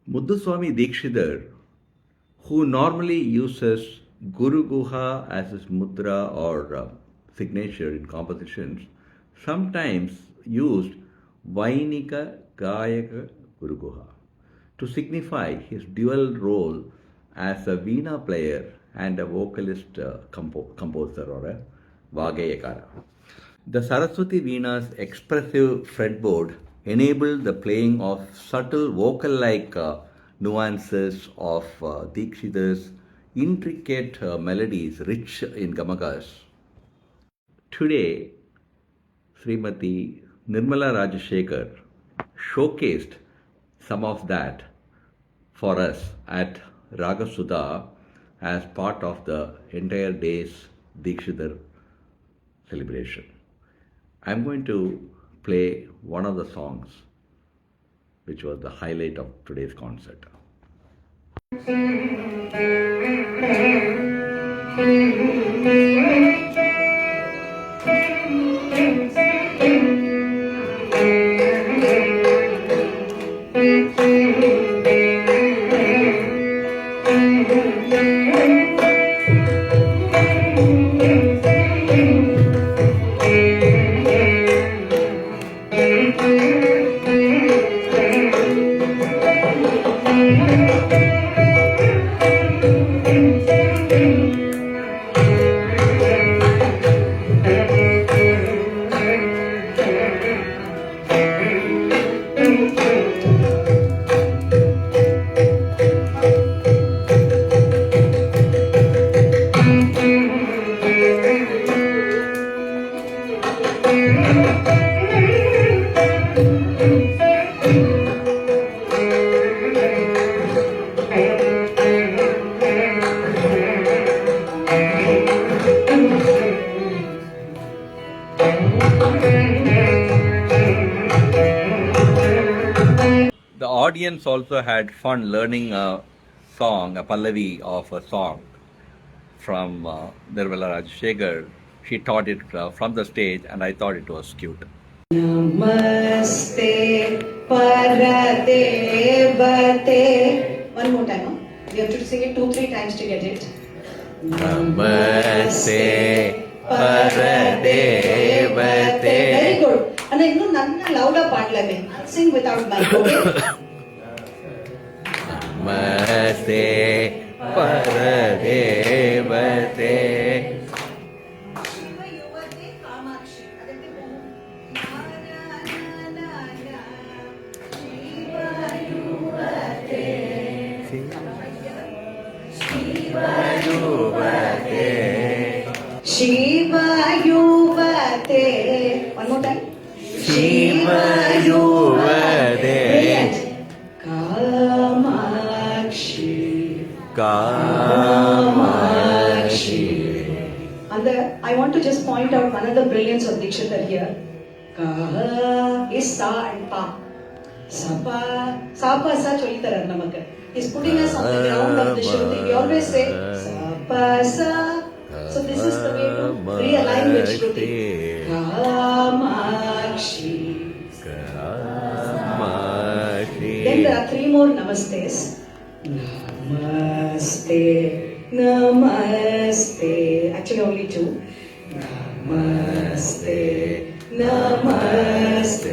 Muthuswami Dikshidhar, who normally uses Guru Guha as his mudra or signature in compositions, sometimes used Vainika Gayaka Guru Guha to signify his dual role as a veena player and a vocalist composer or a Vagayakara. The Saraswati Veena's expressive fretboard enabled the playing of subtle vocal like nuances of Dikshithar's intricate melodies rich in gamakas. Today, Srimati Nirmala Rajashekar showcased some of that for us at Ragasudha as part of the entire day's Dikshidhar celebration. I'm going to play one of the songs which was the highlight of today's concert. The audience also had fun learning a song, a Pallavi of a song from Nirmala Rajashekar. She taught it from the stage, and I thought it was cute. Namaste Paradevate. One more time, huh? We have to sing it 2-3 times to get it. Namaste Paradevate. Very good. And I know Nanna louder part like sing without mic, okay? Namaste Paradevate. Shiva Yuvate. One more time. Shiva Yuvate. Brilliant. Kamakshi. Kamakshi. And I want to just point out one of the brilliance of Dikshidhar here. Ka is Sa and Pa. Sapa, Sapa Sa Cholitarar namakka. He's putting us on the ground of the Shruti. We always say Sapa Sa. So this is the way to realign with Shruti. Kamakshi. Kamakshi. Then there are 3 more namastes. Namaste, Namaste. Actually only 2. Namaste, Namaste.